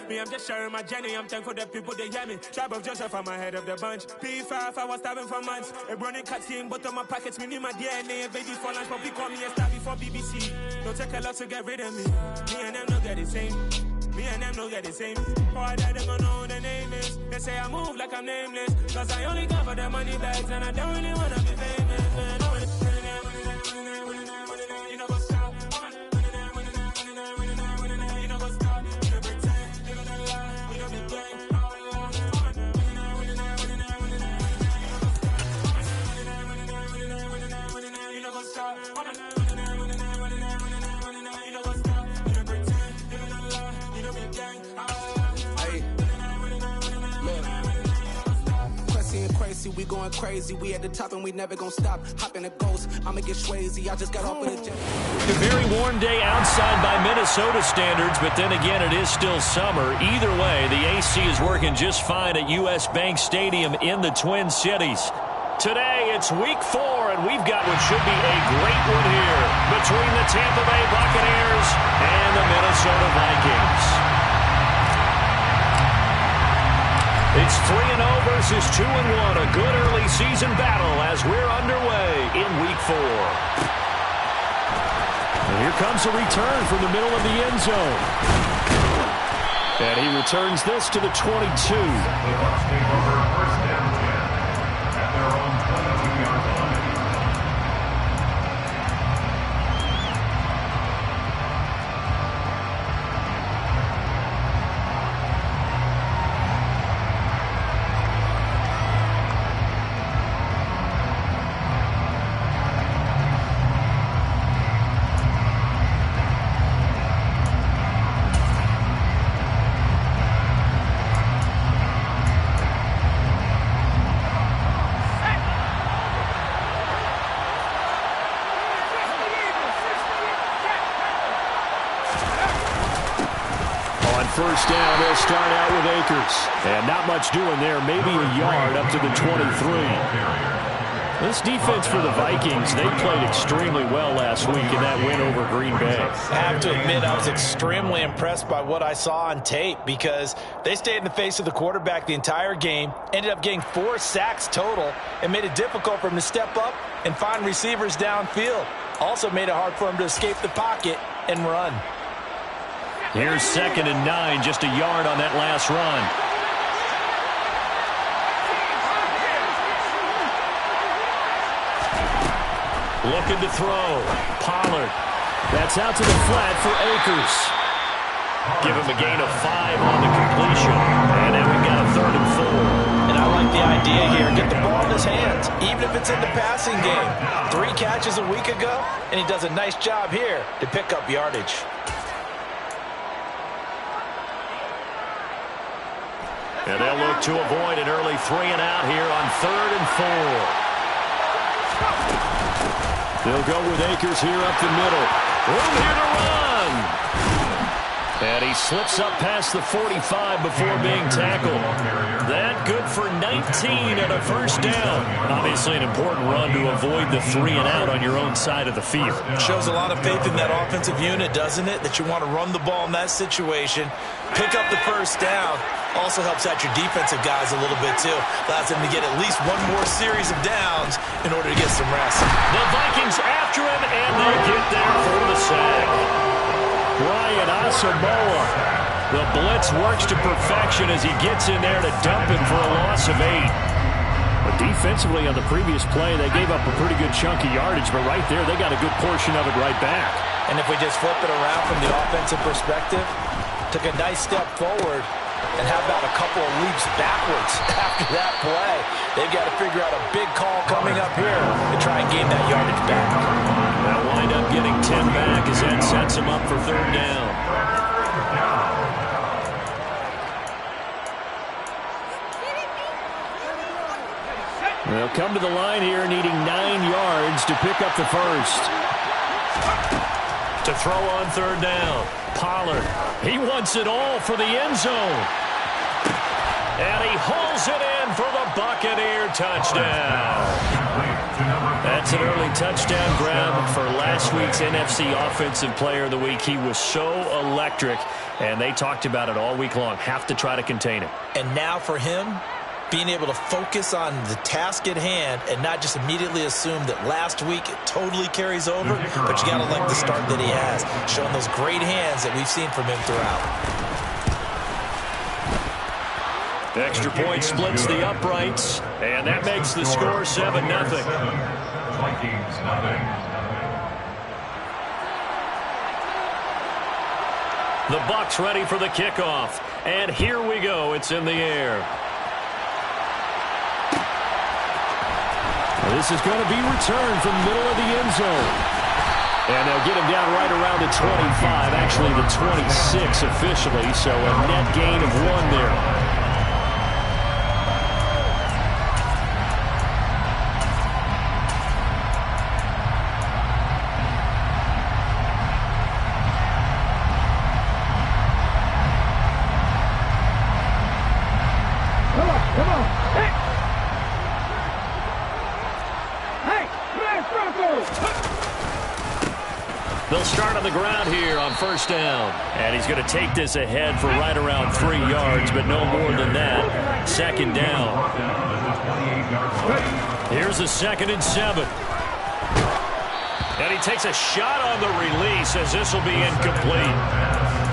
Me, I'm just sharing my journey. I'm thankful that people, they hear me. Tribe of Joseph, I'm ahead of the bunch. P5, I was starving for months. A running cut team, but on my pockets, me need my DNA. And baby for lunch, but we call me a star before BBC. Don't take a lot to get rid of me. Me and them don't get the same. Me and them don't get the same. Boy, that they gonna know who the name is. They say I move like I'm nameless. Cause I only come for the money bags. And I don't really wanna be famous, man. You know what's up? You know what's up? You know pretend. You know the lie. You know the gang. You know what's up? We going crazy, we at the top and we never gonna stop. Hopping a ghost, I'ma get Swayze. I just got off with a jet. A very warm day outside by Minnesota standards, but then again, it is still summer. Either way, the AC is working just fine at US Bank Stadium in the Twin Cities. Today, it's week 4, and we've got what should be a great one here between the Tampa Bay Buccaneers and the Minnesota Vikings. It's 3-0 versus 2-1, a good early season battle as we're underway in week 4. And here comes a return from the middle of the end zone. And he returns this to the 22. First down, they'll start out with Akers. And not much doing there, maybe a yard up to the 23. This defense for the Vikings, they played extremely well last week in that win over Green Bay. I have to admit, I was extremely impressed by what I saw on tape because they stayed in the face of the quarterback the entire game, ended up getting 4 sacks total, and made it difficult for him to step up and find receivers downfield. Also made it hard for him to escape the pocket and run. Here's 2nd and 9, just a yard on that last run. Looking to throw. Pollard. That's out to the flat for Akers. Give him a gain of 5 on the completion. And now we've got a 3rd and 4. And I like the idea here. Get the ball in his hands, even if it's in the passing game. 3 catches a week ago, and he does a nice job here to pick up yardage. And they'll look to avoid an early 3 and out here on 3rd and 4. They'll go with Akers here up the middle. Room here to run. And he slips up past the 45 before being tackled. That good for 19 and a first down. Obviously an important run to avoid the 3 and out on your own side of the field. Shows a lot of faith in that offensive unit, doesn't it? That you want to run the ball in that situation. Pick up the first down. Also helps out your defensive guys a little bit, too. Allows them to get at least one more series of downs in order to get some rest. The Vikings after him, and they get there for the sack. Brian Asamoah. The blitz works to perfection as he gets in there to dump him for a loss of 8. But defensively on the previous play, they gave up a pretty good chunk of yardage, but right there, they got a good portion of it right back. And if we just flip it around from the offensive perspective, took a nice step forward, and how about a couple of leaps backwards after that play? They've got to figure out a big call coming up here to try and gain that yardage back. They'll wind up getting 10 back as that sets them up for 3rd down. They'll come to the line here needing 9 yards to pick up the first. To throw on 3rd down. Pollard. He wants it all for the end zone. And he hauls it in for the Buccaneer touchdown. That's an early touchdown grab for last week's NFC Offensive Player of the Week. He was so electric, and they talked about it all week long. Have to try to contain him. And now for him, being able to focus on the task at hand and not just immediately assume that last week it totally carries over, but you got to like the start that he has, showing those great hands that we've seen from him throughout. Extra point splits the uprights, and that makes the score 7-0. The Bucs ready for the kickoff, and here we go. It's in the air. This is going to be returned from the middle of the end zone. And they'll get him down right around the 25, actually the 26 officially, so a net gain of 1 there. They'll start on the ground here on first down. And he's going to take this ahead for right around 3 yards, but no more than that. Second down. Here's a 2nd and 7. And he takes a shot on the release as this will be incomplete.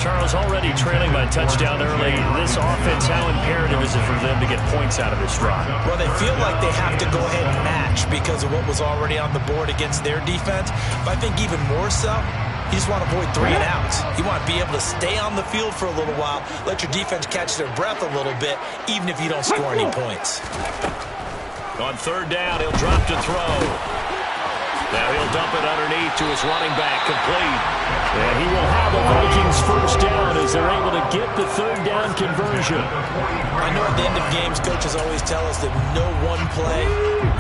Charles, already trailing by touchdown early. This offense, how imperative is it for them to get points out of this drive? Well, they feel like they have to go ahead and match because of what was already on the board against their defense. But I think even more so, you just want to avoid 3 and outs. You want to be able to stay on the field for a little while, let your defense catch their breath a little bit, even if you don't score any points. On third down, he'll drop to throw. Now he'll dump it underneath to his running back, complete. And he will have the Vikings first down as they're able to get the third down conversion. I know at the end of games, coaches always tell us that no one play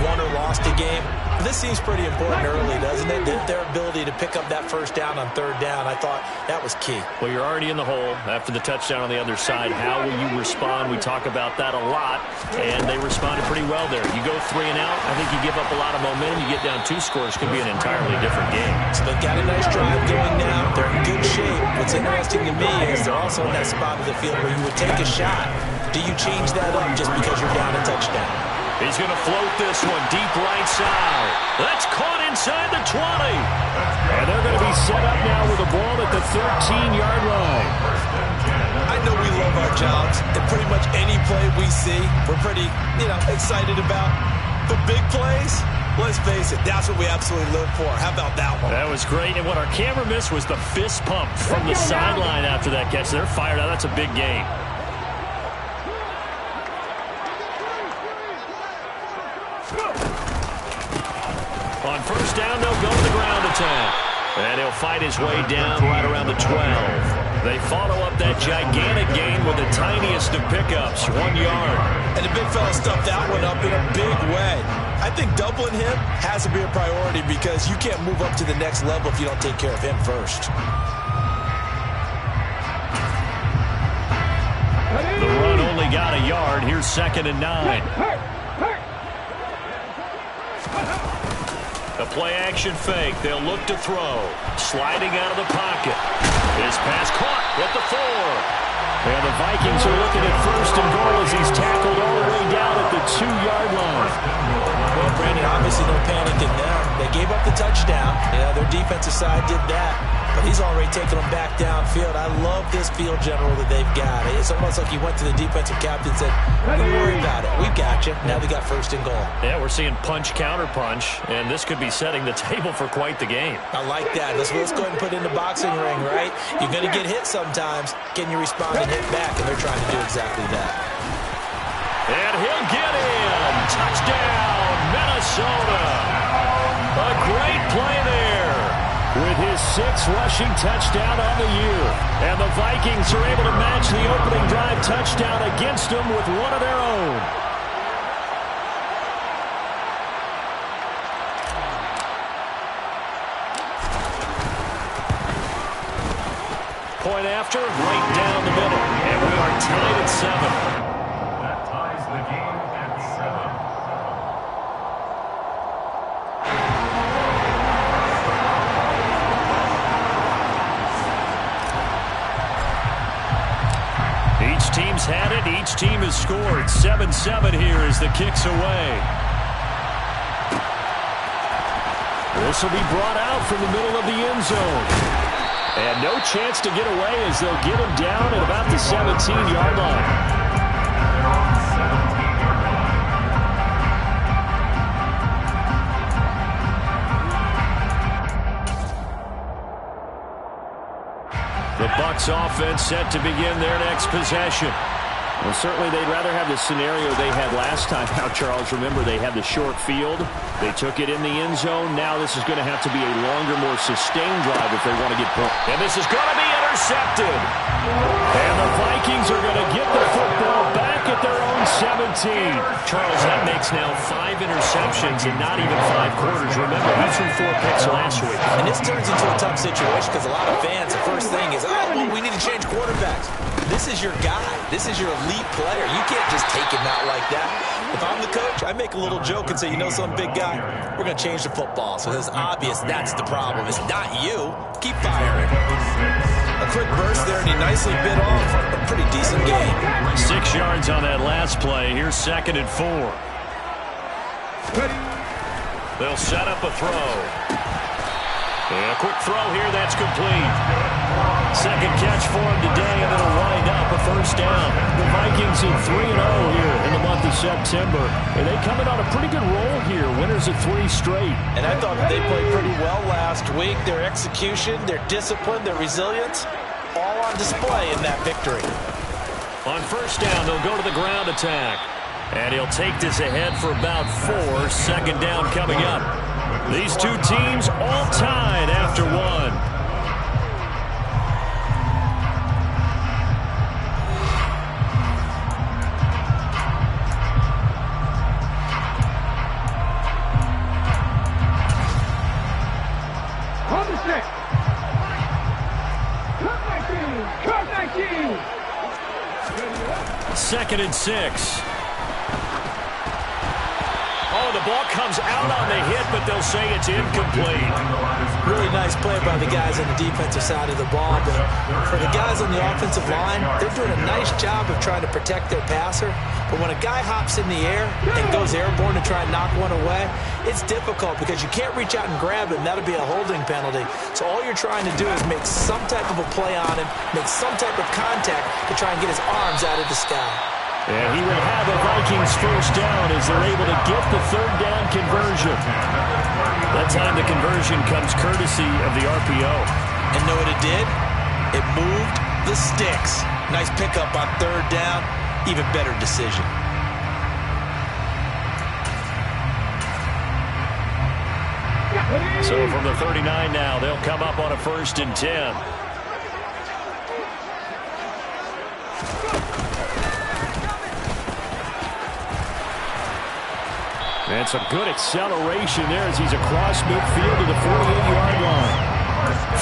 won or lost a game. But this seems pretty important early, doesn't it? Their ability to pick up that first down on third down, I thought that was key. Well, you're already in the hole after the touchdown on the other side. How will you respond? We talk about that a lot, and they responded pretty well there. You go 3 and out, I think you give up a lot of momentum. You get down 2 scores, could be an entirely different game. So they've got a nice drive going now. They're in good shape. What's interesting to me is they're also in that spot of the field where you would take a shot. Do you change that up just because you're down a touchdown? He's going to float this one deep right side. That's caught inside the 20. And they're going to be set up now with the ball at the 13-yard line. I know we love our jobs, and pretty much any play we see, we're pretty, excited about. But big plays, let's face it, that's what we absolutely live for. How about that one? That was great, and what our camera missed was the fist pump from the sideline after that catch. They're fired out. That's a big game. On first down, they'll go to the ground attack. And he'll fight his way down right around the 12. They follow up that gigantic gain with the tiniest of pickups, 1 yard. And the big fella stuffed that one up in a big way. I think doubling him has to be a priority because you can't move up to the next level if you don't take care of him first. The run only got a yard. Here's 2nd and 9. A play-action fake. They'll look to throw. Sliding out of the pocket. His pass caught with the 4. And the Vikings are looking at first and goal as he's tackled all the way down at the 2-yard line. Well, Brandon, obviously no panic in them. They gave up the touchdown. Yeah, their defensive side did that. But he's already taken them back downfield. I love this field general that they've got. It's almost like he went to the defensive captain and said, don't worry about it. We've got you. Now they got first and goal. Yeah, we're seeing punch, counter punch, and this could be setting the table for quite the game. I like that. Let's go ahead and put it in the boxing ring, right? You're going to get hit sometimes. Can you respond and hit back? And they're trying to do exactly that. And he'll get in. Touchdown, Minnesota. A great play there with his 6th rushing touchdown on the year. And the Vikings are able to match the opening drive touchdown against them with one of their own. Point after, right down the middle. And we are tied at 7. Each team's had it. Each team has scored. 7-7 here as the kick's away. This will be brought out from the middle of the end zone. And no chance to get away as they'll get him down at about the 17-yard line. The Bucs offense set to begin their next possession. Well, certainly they'd rather have the scenario they had last time out, Charles. Remember, they had the short field. They took it in the end zone. Now this is going to have to be a longer, more sustained drive if they want to get points. And this is going to be intercepted. And the Vikings are going to get the football back at their own 17. Charles, that makes now 5 interceptions in not even 5 quarters. Remember, he threw 4 picks last week. And this turns into a tough situation because a lot of fans, the first thing is, oh, well, we need to change quarterbacks. This is your guy. This is your elite player. You can't just take him out like that. If I'm the coach, I make a little joke and say, you know some big guy, we're going to change the football. So it's obvious that's the problem. It's not you. Keep firing. A quick burst there, and he nicely bit off a pretty decent game. 6 yards on that last play. Here's 2nd and 4. They'll set up a throw. And a quick throw here. That's complete. Second catch for him today, and it'll wind up a first down. The Vikings in 3-0 here in the month of September. And they come in on a pretty good roll here. Winners of 3 straight. And I thought they played pretty well last week. Their execution, their discipline, their resilience, all on display in that victory. On first down, they'll go to the ground attack. And he'll take this ahead for about 4. Second down coming up. These two teams all tied after 1. Second and 6. Oh, the ball comes out on the hit, but they'll say it's incomplete. Really nice play by the guys on the defensive side of the ball, but for the guys on the offensive line, they're doing a nice job of trying to protect their passer. But when a guy hops in the air and goes airborne to try and knock one away, it's difficult because you can't reach out and grab him. That'll be a holding penalty. So all you're trying to do is make some type of a play on him, make some type of contact to try and get his arms out of the sky. And he will have a Vikings first down as they're able to get the 3rd down conversion. That time the conversion comes courtesy of the RPO. And know what it did? It moved the sticks. Nice pickup on 3rd down. Even better decision. So from the 39 now, they'll come up on a 1st and 10. And some good acceleration there as he's across midfield to the 48-yard line.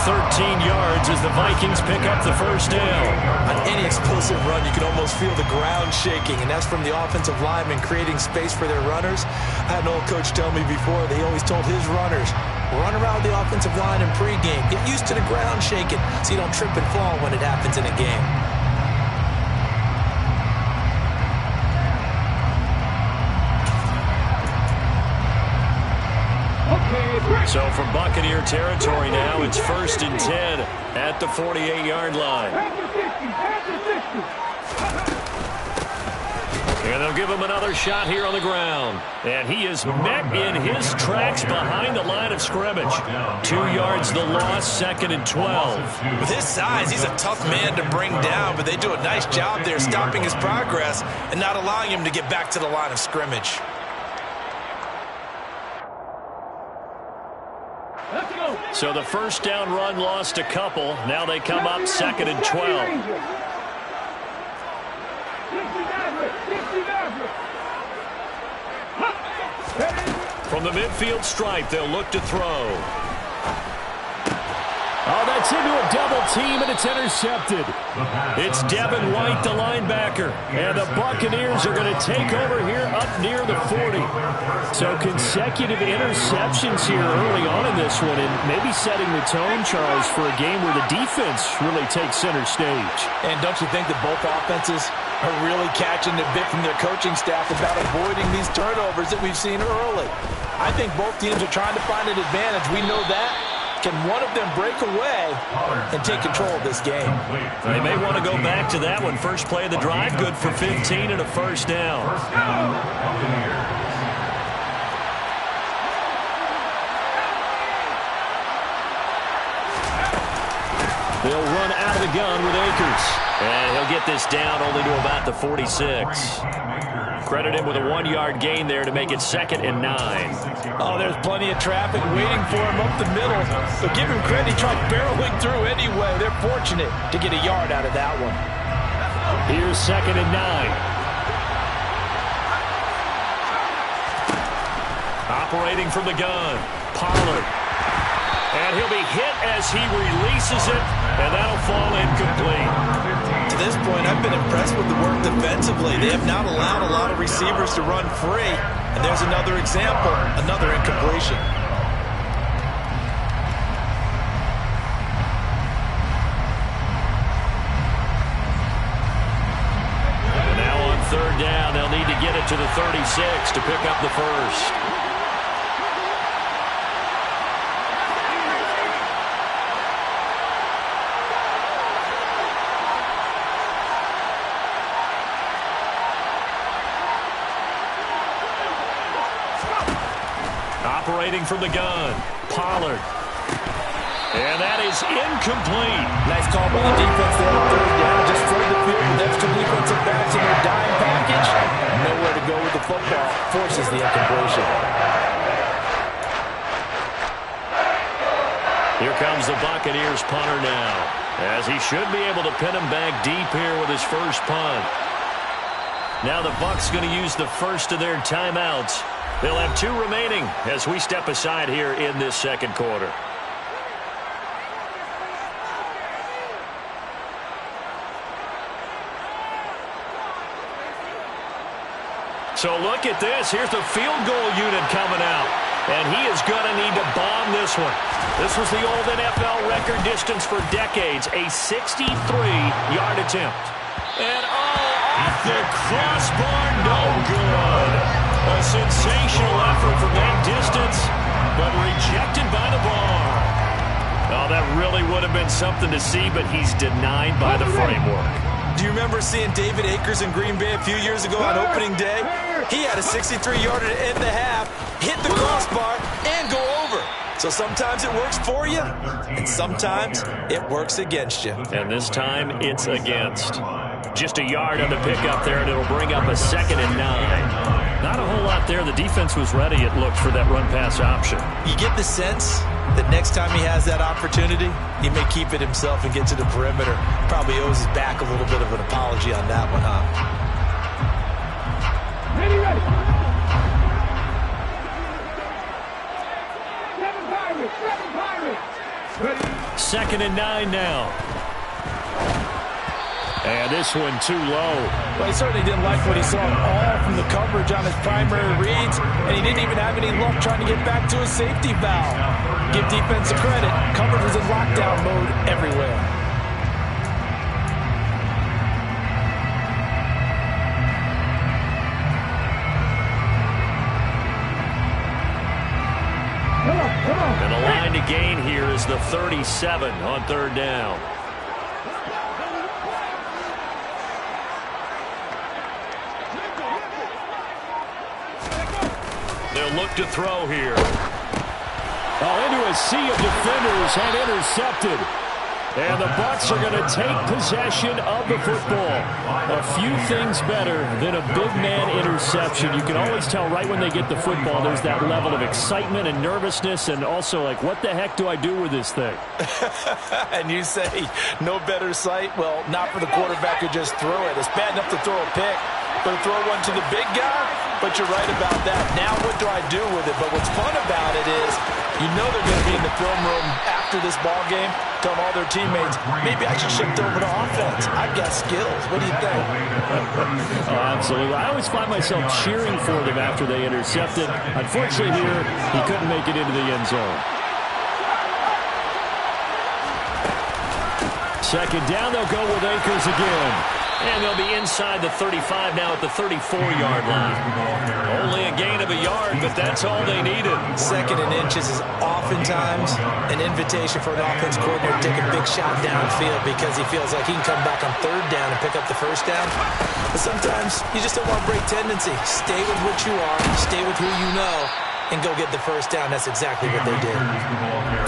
13 yards as the Vikings pick up the first down. On any explosive run, you can almost feel the ground shaking, and that's from the offensive linemen creating space for their runners. I had an old coach tell me before, they always told his runners, run around the offensive line in pregame. Get used to the ground shaking so you don't trip and fall when it happens in a game. So from Buccaneer territory now, it's 1st and 10 at the 48-yard line. And they'll give him another shot here on the ground. And he is met in his tracks behind the line of scrimmage. 2 yards the loss, 2nd and 12. With his size, he's a tough man to bring down, but they do a nice job there stopping his progress and not allowing him to get back to the line of scrimmage. So the first down run lost a couple. Now they come up 2nd and 12. From the midfield stripe, they'll look to throw. Oh, that's gets into a double team, and it's intercepted. It's Devin White, the linebacker. And the Buccaneers are going to take over here up near the 40. So consecutive interceptions here early on in this one, and maybe setting the tone, Charles, for a game where the defense really takes center stage. And don't you think that both offenses are really catching a bit from their coaching staff about avoiding these turnovers that we've seen early? I think both teams are trying to find an advantage. We know that. Can one of them break away and take control of this game? They may want to go back to that one. First play of the drive, good for 15 and a first down. They'll run out of the gun with Akers. And he'll get this down only to about the 46. Credit him with a 1-yard gain there to make it 2nd and 9. Oh, there's plenty of traffic waiting for him up the middle. But give him credit, he tried barreling through anyway. They're fortunate to get a yard out of that one. Here's 2nd and 9. Operating from the gun, Pollard. And he'll be hit as he releases it, and that'll fall incomplete. To this point, I've been impressed with the work defensively. They have not allowed a lot of receivers to run free. And there's another example, another incompletion. And now on 3rd down, they'll need to get it to the 36 to pick up the first. Operating from the gun, Pollard. And that is incomplete. Nice call by the defense there on 3rd down. Just flood the field with extra defensive backs in their dime package. Nowhere to go with the football. Forces the incompletion. Here comes the Buccaneers punter now, as he should be able to pin him back deep here with his first punt. Now the Bucs going to use the first of their timeouts. They'll have 2 remaining as we step aside here in this 2nd quarter. So look at this. Here's the field goal unit coming out. And he is going to need to bomb this one. This was the old NFL record distance for decades, a 63-yard attempt. And off the crossbar, no good. A sensational effort from that distance, but rejected by the bar. Oh, that really would have been something to see, but he's denied by the framework. Do you remember seeing David Akers in Green Bay a few years ago on opening day? He had a 63-yarder to end the half, hit the crossbar, and go over. So sometimes it works for you, and sometimes it works against you. And this time, it's against. Just a yard on the pickup there, and it'll bring up a 2nd and 9. Not a whole lot there. The defense was ready, it looked, for that run-pass option. You get the sense that next time he has that opportunity, he may keep it himself and get to the perimeter. Probably owes his back a little bit of an apology on that one, huh? Ready. 2nd and 9 now. And this one too low. Well, he certainly didn't like what he saw all from the coverage on his primary reads, and he didn't even have any luck trying to get back to his safety valve. Give defense credit. Coverage was in lockdown mode everywhere. And the line to gain here is the 37 on 3rd down. They'll look to throw here. Oh, into a sea of defenders and intercepted. And the Bucs are going to take possession of the football. A few things better than a big man interception. You can always tell right when they get the football, there's that level of excitement and nervousness, and also like, what the heck do I do with this thing? And you say, no better sight? Well, not for the quarterback who just threw it. It's bad enough to throw a pick, but to throw one to the big guy? But you're right about that. Now what do I do with it? But what's fun about it is, you know they're going to be in the film room after after this ball game, telling all their teammates, maybe I should shift over to offense. I've got skills. What do you think? Oh, absolutely. I always find myself cheering for them after they intercepted. Unfortunately here, he couldn't make it into the end zone. Second down, they'll go with Akers again. And they'll be inside the 35 now at the 34-yard line. Only a gain of a yard, but that's all they needed. Second and inches is oftentimes an invitation for an offense coordinator to take a big shot downfield because he feels like he can come back on third down and pick up the first down. But sometimes you just don't want to break tendency. Stay with what you are, stay with who you know, and go get the first down. That's exactly what they did.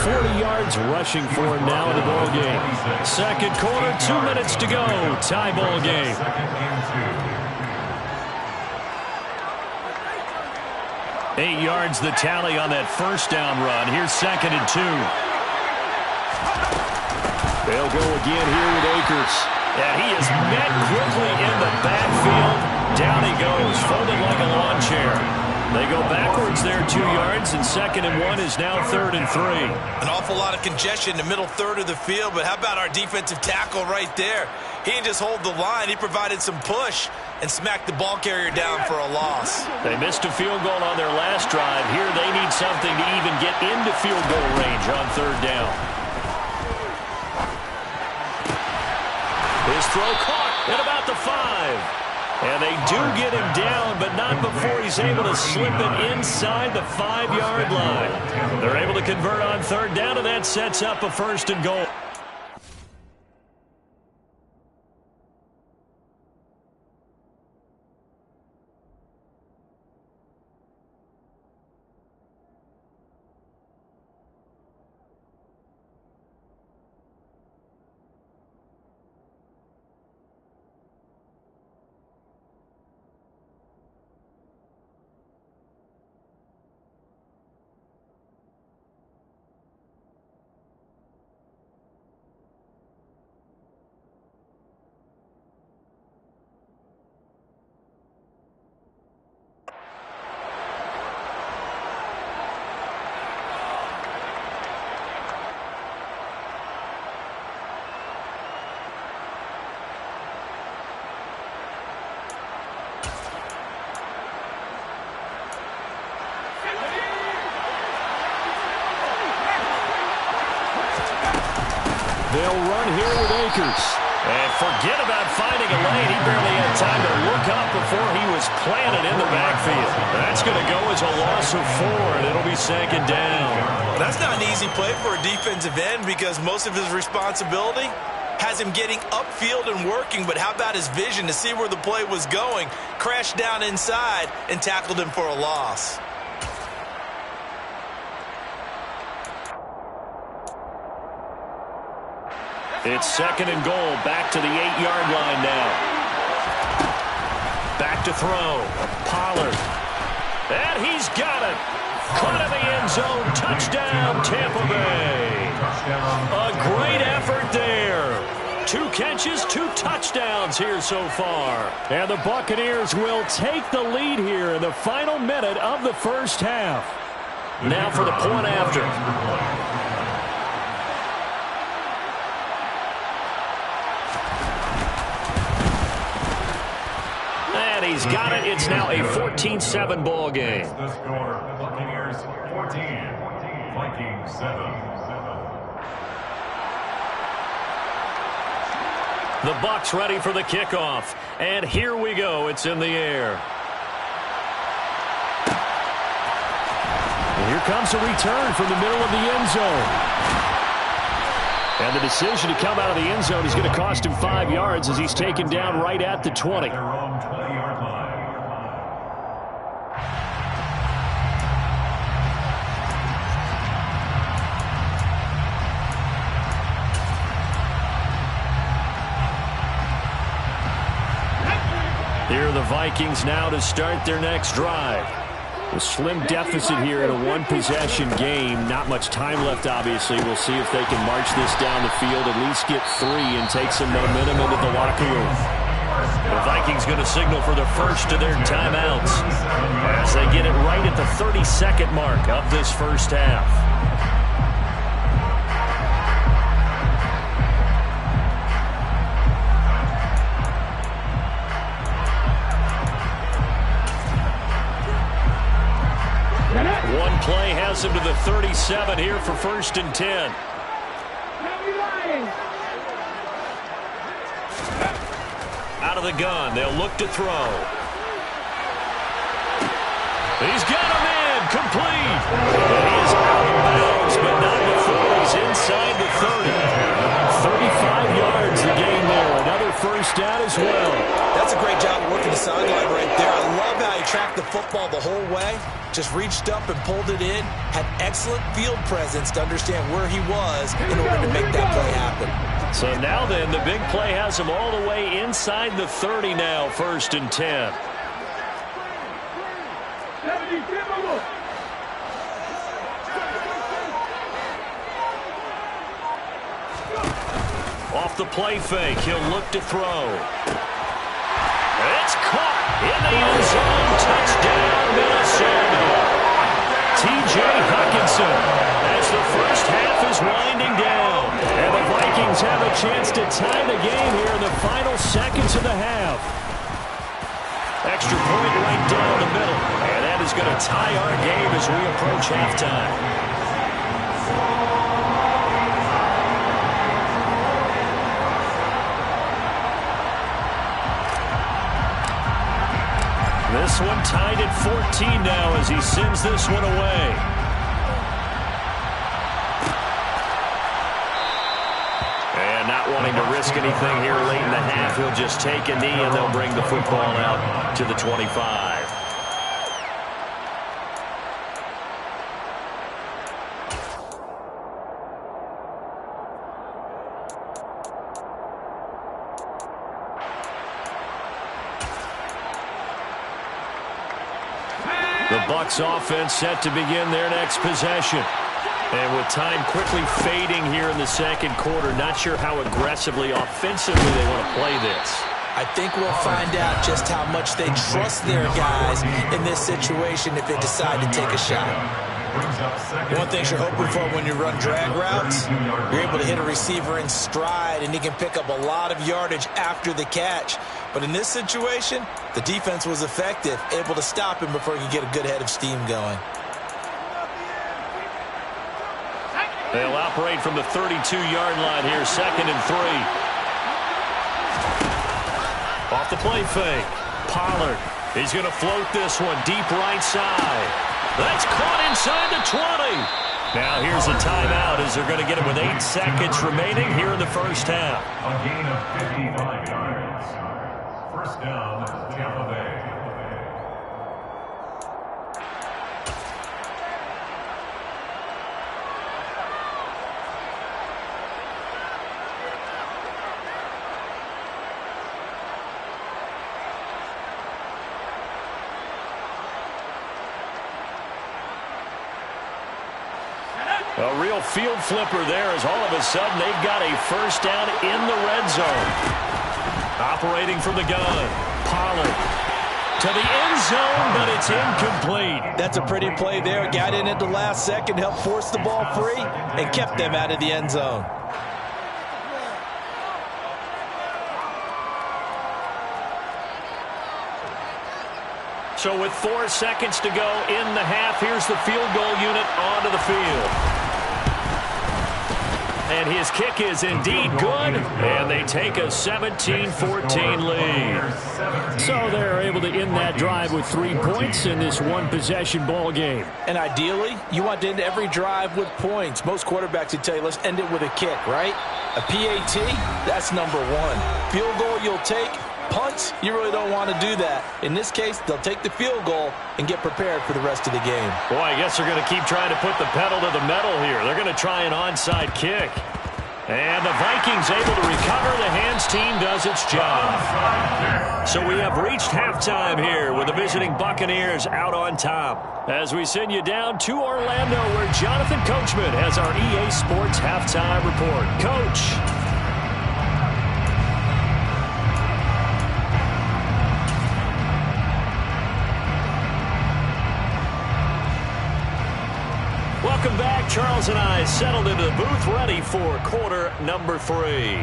40 yards rushing for him now in the ball game. Second quarter, 2 minutes to go. Tie ball game. Eight yards the tally on that first down run. Here's second and 2. They'll go again here with Akers. And he is met quickly in the backfield. Down he goes, folded like a lawn chair. They go backwards there 2 yards, and second and 1 is now third and 3. An awful lot of congestion in the middle third of the field, but how about our defensive tackle right there? He didn't just hold the line. He provided some push and smacked the ball carrier down for a loss. They missed a field goal on their last drive. Here they need something to even get into field goal range on third down. His throw caught at about the 5. And they do get him down, but not before he's able to slip it inside the 5-yard line. They're able to convert on third down, and that sets up a first and goal. They'll run here with Akers. And forget about finding a lane. He barely had time to look up before he was planted in the backfield. That's going to go as a loss of 4, and it'll be second down. That's not an easy play for a defensive end because most of his responsibility has him getting upfield and working, but how about his vision to see where the play was going, crashed down inside, and tackled him for a loss. It's second and goal, back to the 8-yard line now. Back to throw. Pollard. And he's got it. Caught in the end zone. Touchdown, Tampa Bay. A great effort there. 2 catches, 2 touchdowns here so far. And the Buccaneers will take the lead here in the final minute of the first half. Now for the point after. He's got it. It's now a 14-7 ball game. The score, Buccaneers 14, Vikings 7. The Bucs ready for the kickoff. And here we go. It's in the air. And here comes a return from the middle of the end zone. And the decision to come out of the end zone is going to cost him 5 yards as he's taken down right at the 20. Their own 20-yard line. Here are the Vikings now to start their next drive. A slim deficit here in a one-possession game. Not much time left, obviously. We'll see if they can march this down the field, at least get 3 and take some momentum into the locker room. The Vikings going to signal for the first of their timeouts as they get it right at the 30-second mark of this first half. play has him to the 37 here for 1st and 10. Out of the gun, they'll look to throw. He's got him in, complete. And he is out of bounds, but not before he's inside the 30. 35 yards the game there. Another first down as well. That's a great job of working the sideline right there. I love how he tracked the football the whole way. Just reached up and pulled it in. Had excellent field presence to understand where he was in order to make that play happen. So now then, the big play has him all the way inside the 30 now, 1st and 10. Off the play fake, he'll look to throw. It's caught in the end zone. Touchdown, Minnesota. T.J. Hockenson as the first half is winding down. And the Vikings have a chance to tie the game here in the final seconds of the half. Extra point right down the middle. And that is going to tie our game as we approach halftime. This one tied at 14 now as he sends this one away. And not wanting to risk anything here late in the half, he'll just take a knee and they'll bring the football out to the 25. The Bucs offense set to begin their next possession. And with time quickly fading here in the second quarter, not sure how aggressively, offensively they want to play this. I think we'll find out just how much they trust their guys in this situation if they decide to take a shot. One thing you're hoping for when you run drag routes, you're able to hit a receiver in stride and he can pick up a lot of yardage after the catch. But in this situation, the defense was effective, able to stop him before he could get a good head of steam going. They'll operate from the 32-yard line here, 2nd and 3. Off the play fake. Pollard. He's going to float this one deep right side. That's caught inside the 20. Now here's a timeout as they're going to get it with 8 seconds remaining here in the first half. A gain of 55 yards. First down, Tampa Bay. A real field flipper there as all of a sudden they've got a first down in the red zone. Operating from the gun. Pollard to the end zone, but it's incomplete. That's a pretty play there. Got in at the last second, helped force the ball free, and kept them out of the end zone. So with 4 seconds to go in the half, here's the field goal unit onto the field. And his kick is indeed good, and they take a 17-14 lead. So they're able to end that drive with 3 points in this one-possession ball game. And ideally, you want to end every drive with points. Most quarterbacks would tell you, let's end it with a kick, right? A PAT, that's number 1. Field goal you'll take. Punts, you really don't want to do that. In this case, they'll take the field goal and get prepared for the rest of the game. Boy, I guess they're going to keep trying to put the pedal to the metal here. They're going to try an onside kick. And the Vikings able to recover. The hands team does its job. So we have reached halftime here with the visiting Buccaneers out on top. As we send you down to Orlando where Jonathan Coachman has our EA Sports halftime report. Coach. Welcome back. Charles and I settled into the booth ready for quarter number 3.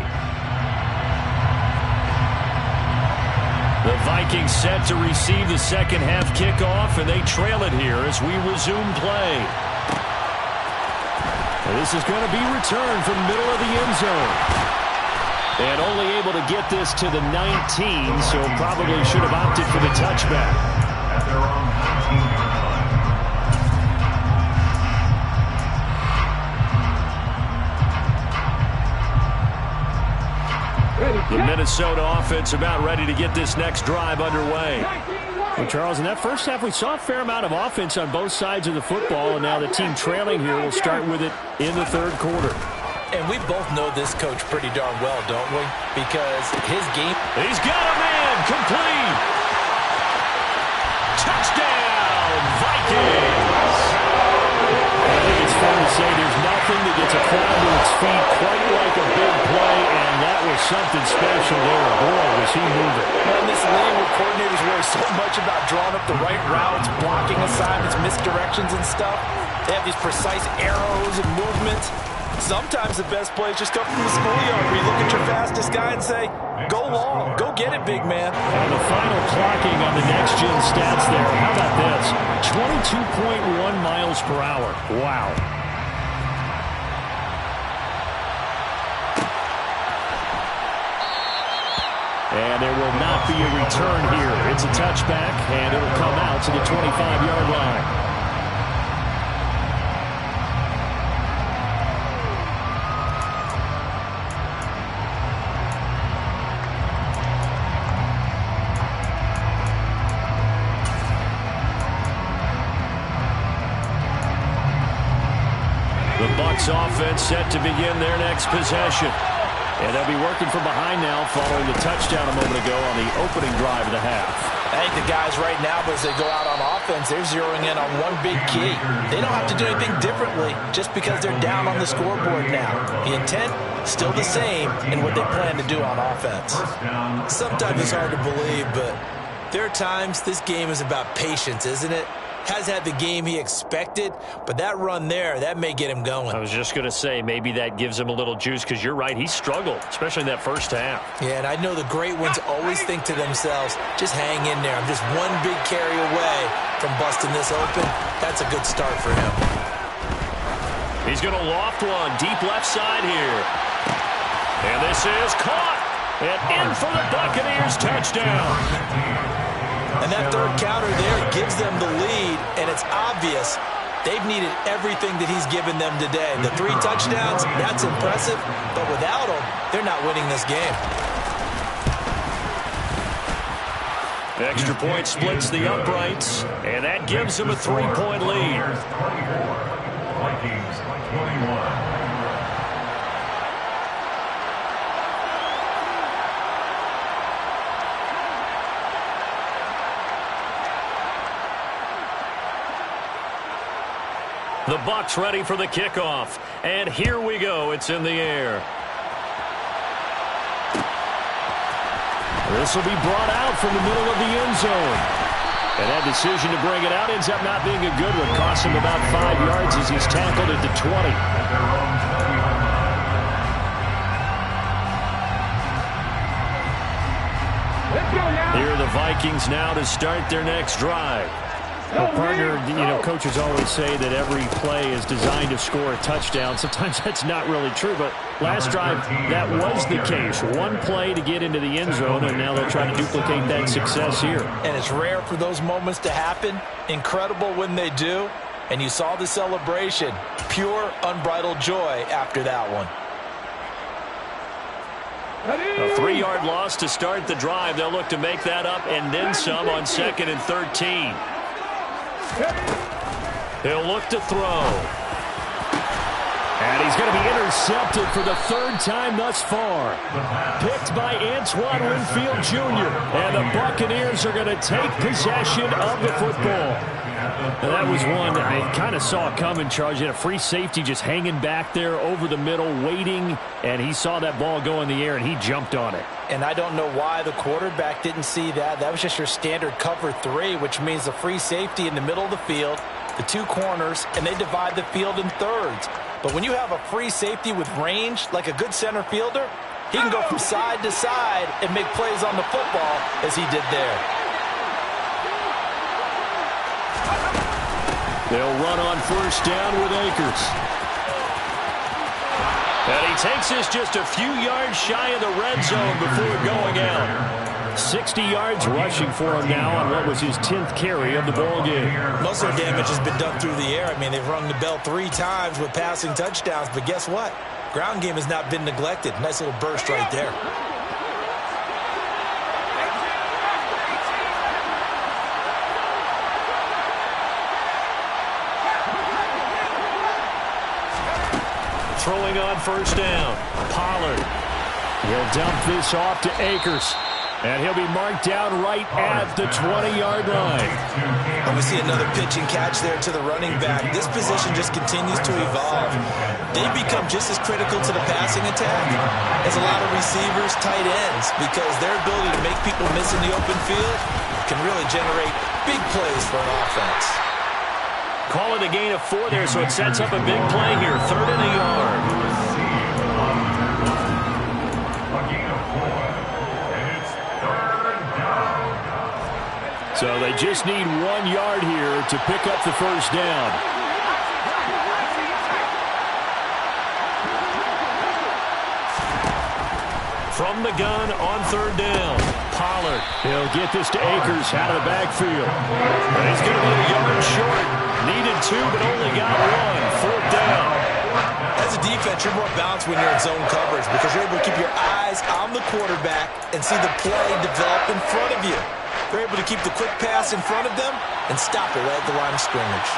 The Vikings set to receive the second half kickoff, and they trail it here as we resume play. This is going to be returned from the middle of the end zone. And only able to get this to the 19, so probably should have opted for the touchback. At their own 19-yard line. The Minnesota offense about ready to get this next drive underway. Well, Charles, in that first half, we saw a fair amount of offense on both sides of the football, and now the team trailing here will start with it in the third quarter. And we both know this coach pretty darn well, don't we? Because his game... He's got a man complete. Touchdown, Vikings. I think it's fair to say there's nothing that gets a crowd to its feet quite like a big play, and that was something special there. Boy, was he moving. In this league where coordinators worry so much about drawing up the right routes, blocking assignments, misdirections and stuff, they have these precise arrows and movements. Sometimes the best plays just come from the schoolyard where you look at your fastest guy and say, go long, go get it, big man. And the final clocking on the next-gen stats there. How about this? 22.1 miles per hour. Wow. And there will not be a return here. It's a touchback, and it'll come out to the 25-yard line. The Bucs offense set to begin their next possession. And they'll be working from behind now following the touchdown a moment ago on the opening drive of the half. I think the guys right now, as they go out on offense, they're zeroing in on one big key. They don't have to do anything differently just because they're down on the scoreboard now. The intent, still the same in what they plan to do on offense. Sometimes it's hard to believe, but there are times this game is about patience, isn't it? Has had the game he expected, but that run there, that may get him going. I was just going to say, maybe that gives him a little juice, because you're right, he struggled, especially in that first half. Yeah, and I know the great ones always think to themselves, just hang in there. I'm just one big carry away from busting this open. That's a good start for him. He's going to loft one, deep left side here. And this is caught. And in for the Buccaneers touchdown. And that third counter there gives them the lead, and it's obvious they've needed everything that he's given them today. The 3 touchdowns, that's impressive, but without him, they're not winning this game. Extra point splits the uprights, and that gives them a 3-point lead. Vikings 21. The Bucs ready for the kickoff. And here we go. It's in the air. This will be brought out from the middle of the end zone. And that decision to bring it out ends up not being a good one. Costs him about 5 yards as he's tackled at the 20. Here are the Vikings now to start their next drive. Well, partner, coaches always say that every play is designed to score a touchdown. Sometimes that's not really true, but last drive, that was the case. One play to get into the end zone, and now they'll try to duplicate that success here. And it's rare for those moments to happen. Incredible when they do. And you saw the celebration. Pure, unbridled joy after that one. A 3-yard loss to start the drive. They'll look to make that up and then some on 2nd and 13. He'll look to throw. And he's going to be intercepted for the 3rd time thus far. Picked by Antoine Winfield Jr. And the Buccaneers are going to take possession of the football. And that was one I kind of saw coming, Charles. You had a free safety just hanging back there over the middle, waiting, and he saw that ball go in the air, and he jumped on it. And I don't know why the quarterback didn't see that. That was just your standard cover 3, which means the free safety in the middle of the field, the 2 corners, and they divide the field in thirds. But when you have a free safety with range, like a good center fielder, He can go from side to side and make plays on the football as he did there. They'll run on first down with Akers. And he takes this just a few yards shy of the red zone before going out. 60 yards rushing for him now on what was his 10th carry of the ball game. Most of their damage has been done through the air. I mean, they've rung the bell 3 times with passing touchdowns, but guess what? Ground game has not been neglected. Nice little burst right there. Throwing on first down. Pollard. He'll dump this off to Akers. And he'll be marked down right at the 20-yard line. And we see another pitch and catch there to the running back. This position just continues to evolve. They've become just as critical to the passing attack as a lot of receivers, tight ends, because their ability to make people miss in the open field can really generate big plays for an offense. Call it a gain of 4 there, so it sets up a big play here. 3rd and a yard. So they just need 1 yard here to pick up the first down. From the gun on 3rd down. Pollard. He'll get this to Akers out of the backfield. And he's going to be a yard short. Needed 2, but only got 1. 4th down. As a defense, you're more balanced when you're in zone coverage because you're able to keep your eyes on the quarterback and see the play develop in front of you. They're able to keep the quick pass in front of them and stop it right at the line of scrimmage.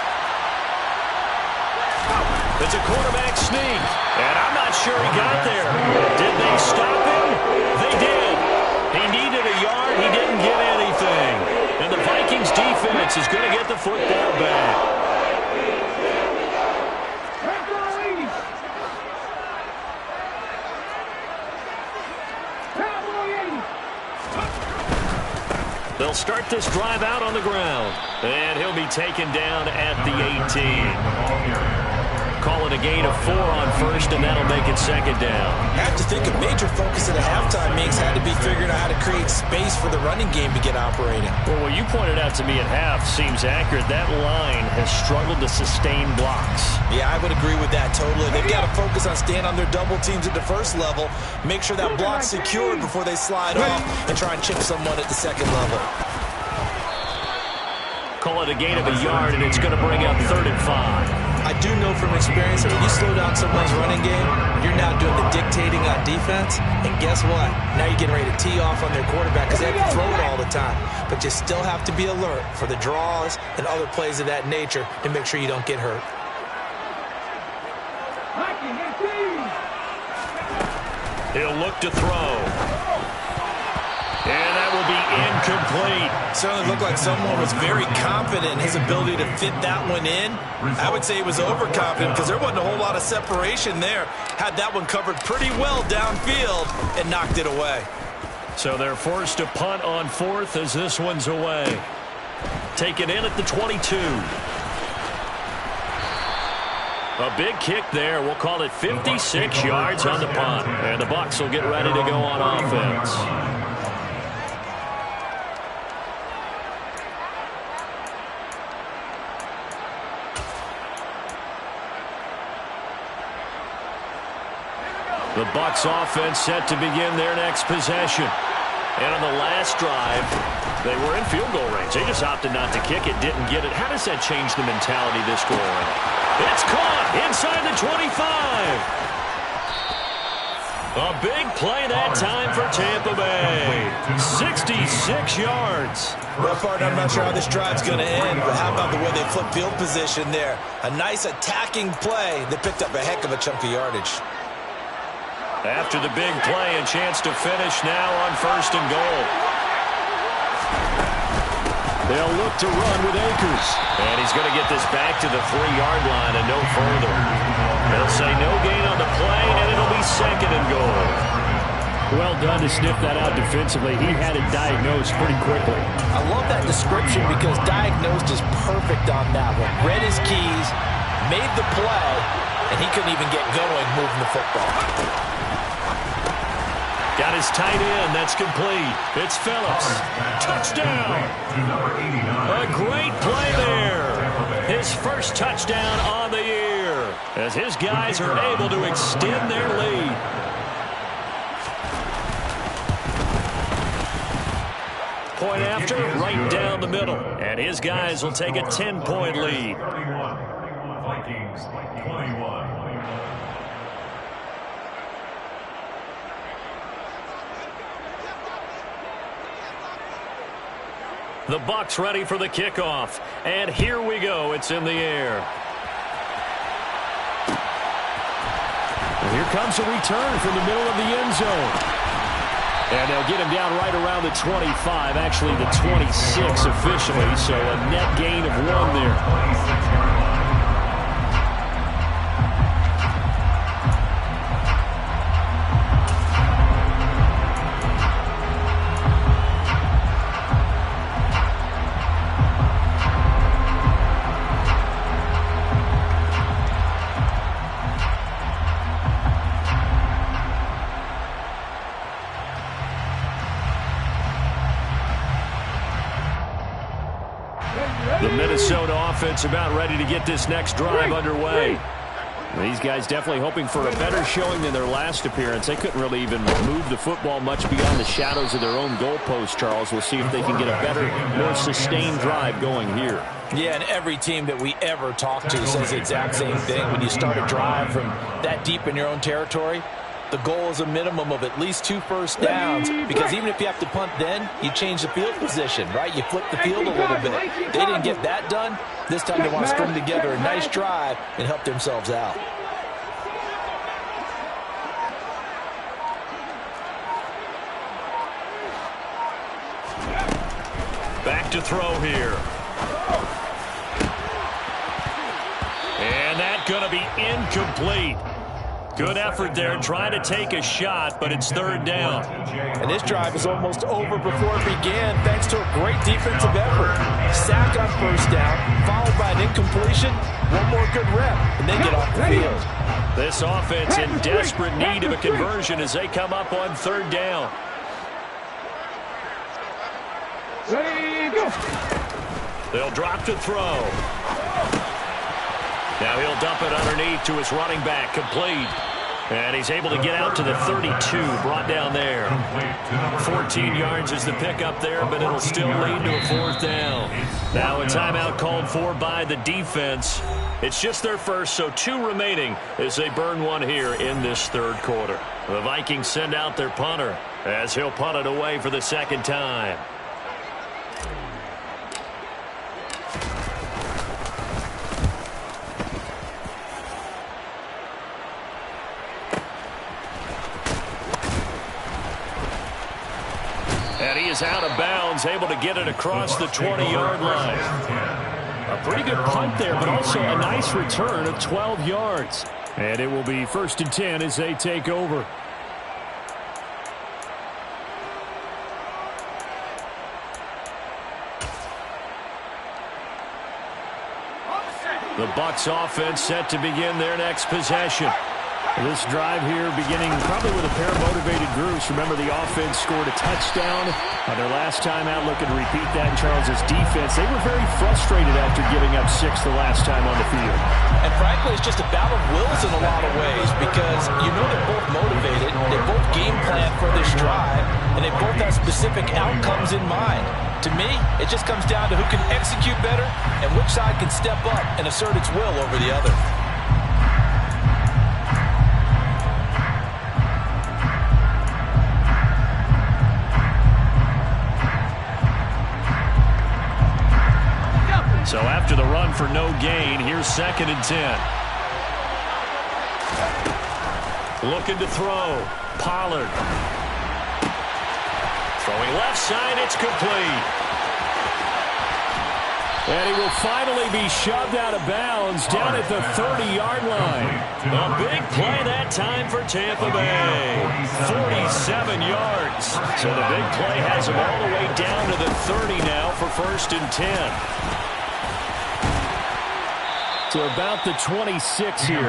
It's a quarterback sneak, and I'm not sure he got there. Did they stop him? They did. He needed a yard. He didn't get anything. And the Vikings defense is going to get the football back. They'll start this drive out on the ground. And he'll be taken down at the 18. Call it a gain of 4 on first, and that'll make it 2nd down. I have to think a major focus at the halftime meetings had to be figuring out how to create space for the running game to get operating. Well, what you pointed out to me at half seems accurate. That line has struggled to sustain blocks. Yeah, I would agree with that totally. They've got to focus on staying on their double teams at the first level, make sure that block's secured before they slide off and try and chip someone at the second level. Call it a gain of a yard, and it's going to bring up 3rd and 5. I do know from experience that when you slow down someone's running game, you're now doing the dictating on defense. And guess what? Now you're getting ready to tee off on their quarterback because they have to throw it all the time. But you still have to be alert for the draws and other plays of that nature to make sure you don't get hurt. He'll look to throw. And that will be incomplete. Certainly looked like someone was very confident in his ability to fit that one in. I would say he was overconfident because there wasn't a whole lot of separation there. Had that one covered pretty well downfield and knocked it away. So they're forced to punt on 4th as this one's away. Take it in at the 22. A big kick there. We'll call it 56 yards on the punt. And the Bucs will get ready to go on offense. The Bucs offense set to begin their next possession. And on the last drive, they were in field goal range. They just opted not to kick it, didn't get it. How does that change the mentality this go on? It's caught inside the 25. A big play that time for Tampa Bay. 66 yards. Well, partner, I'm not sure how this drive's going to end, but how about the way they flip field position there? A nice attacking play that picked up a heck of a chunk of yardage. After the big play, a chance to finish now on 1st and goal. They'll look to run with Akers. And he's going to get this back to the 3-yard line and no further. They'll say no gain on the play, and it'll be 2nd and goal. Well done to sniff that out defensively. He had it diagnosed pretty quickly. I love that description because diagnosed is perfect on that one. Read his keys, made the play, and he couldn't even get going moving the football. Got his tight end. That's complete. It's Phillips. Touchdown. A great play there. His first touchdown on the year as his guys are able to extend their lead. Point after, right down the middle. And his guys will take a 10-point lead. Vikings 21. The Bucs ready for the kickoff. And here we go. It's in the air. And here comes a return from the middle of the end zone. And they'll get him down right around the 25, actually the 26 officially, so a net gain of 1 there. The Minnesota offense about ready to get this next drive underway. These guys definitely hoping for a better showing than their last appearance. They couldn't really even move the football much beyond the shadows of their own goalpost, Charles. We'll see if they can get a better, more sustained drive going here. Yeah, and every team that we ever talk to says the exact same thing. When you start a drive from that deep in your own territory, the goal is a minimum of at least 2 first downs, because even if you have to punt then, you change the field position, right? You flip the field a little bit. They didn't get that done. This time they want to string together a nice drive and help themselves out. Back to throw here. And that's going to be incomplete. Good effort there trying to take a shot, but it's 3rd down. And this drive is almost over before it began thanks to a great defensive effort. Sack on 1st down, followed by an incompletion. One more good rep, and they get off the field. This offense in desperate need of a conversion as they come up on 3rd down. Ready, go. They'll drop to throw. Now he'll dump it underneath to his running back, complete. And he's able to get out to the 32, brought down there. 14 yards is the pickup there, but it'll still lead to a 4th down. Now a timeout called for by the defense. It's just their first, so 2 remaining as they burn 1 here in this 3rd quarter. The Vikings send out their punter as he'll punt it away for the 2nd time. And he is out of bounds, able to get it across the 20-yard line. A pretty good punt there, but also a nice return of 12 yards. And it will be 1st and 10 as they take over. The Bucs offense set to begin their next possession. This drive here beginning probably with a pair of motivated groups. Remember, the offense scored a touchdown on their last time out. Looking to repeat that in Charles's defense. They were very frustrated after giving up 6 the last time on the field. And frankly, it's just a battle of wills in a lot of ways, because you know they're both motivated. They both game plan for this drive, and they both have specific outcomes in mind. To me, it just comes down to who can execute better and which side can step up and assert its will over the other. So after the run for no gain, here's 2nd and 10. Looking to throw. Pollard. Throwing left side, it's complete. And he will finally be shoved out of bounds down at the 30-yard line. A big play that time for Tampa Bay. 47 yards. So the big play has him all the way down to the 30 now for 1st and 10. to about the 26 here.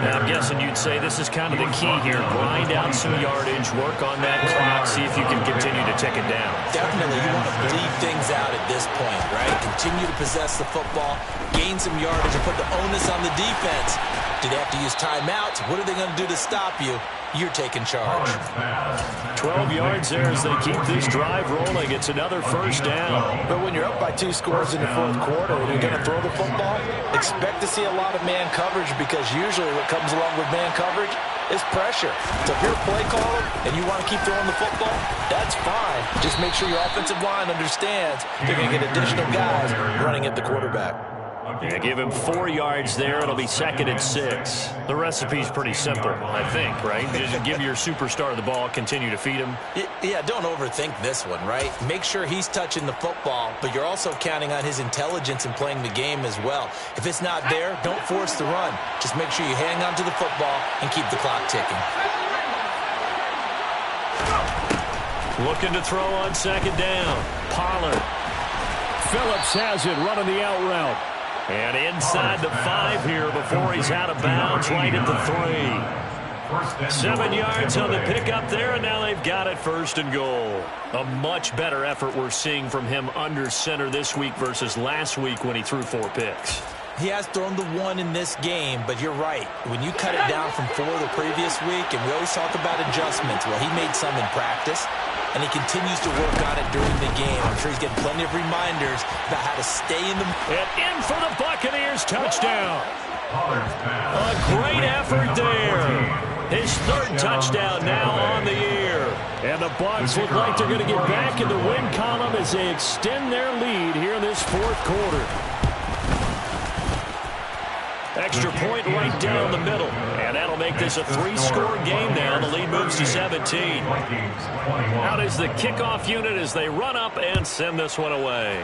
Now, I'm guessing you'd say this is kind of the key here. Grind out some yardage, work on that clock, see if you can continue to tick it down. Definitely, you want to bleed things out at this point, right? Continue to possess the football, gain some yardage, and put the onus on the defense. Do they have to use timeouts? What are they going to do to stop you? You're taking charge. 12 yards there as they keep this drive rolling. It's another first down. But when you're up by 2 scores in the fourth quarter and you're going to throw the football, expect to see a lot of man coverage, because usually what comes along with man coverage is pressure. So if you're a play caller and you want to keep throwing the football, that's fine. Just make sure your offensive line understands they're going to get additional guys running at the quarterback. Yeah, give him 4 yards there. It'll be 2nd and 6. The recipe's pretty simple, I think, right? Just give your superstar the ball, continue to feed him. Yeah, don't overthink this one, right? Make sure he's touching the football, but you're also counting on his intelligence in playing the game as well. If it's not there, don't force the run. Just make sure you hang on to the football and keep the clock ticking. Looking to throw on 2nd down. Pollard. Phillips has it, running the out route. And inside the 5 here before he's out of bounds, right at the 3. 7 yards on the pickup there, and now they've got it 1st and goal. A much better effort we're seeing from him under center this week versus last week when he threw 4 picks. He has thrown the 1 in this game, but you're right. When you cut it down from 4 the previous week, and we always talk about adjustments, well, he made some in practice, and he continues to work on it during the game. I'm sure he's getting plenty of reminders about how to stay in the... And in for the Buccaneers touchdown. A great effort there. His 3rd touchdown now on the year. And the Bucs look like they're going to get back in the win column as they extend their lead here in this 4th quarter. Extra point right down the middle. And that'll make this a 3-score game now. The lead moves to 17. Out is the kickoff unit as they run up and send this one away.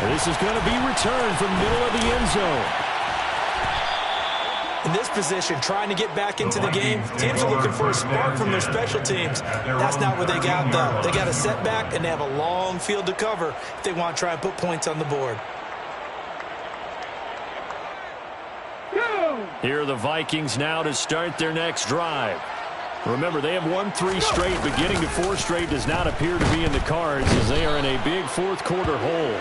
And this is going to be returned from middle of the end zone. In this position, trying to get back into the game, teams are looking for a spark from their special teams. That's not what they got, though. They got a setback, and they have a long field to cover if they want to try and put points on the board. Here are the Vikings now to start their next drive. Remember, they have won 3 straight, but getting to 4 straight does not appear to be in the cards as they are in a big 4th quarter hole.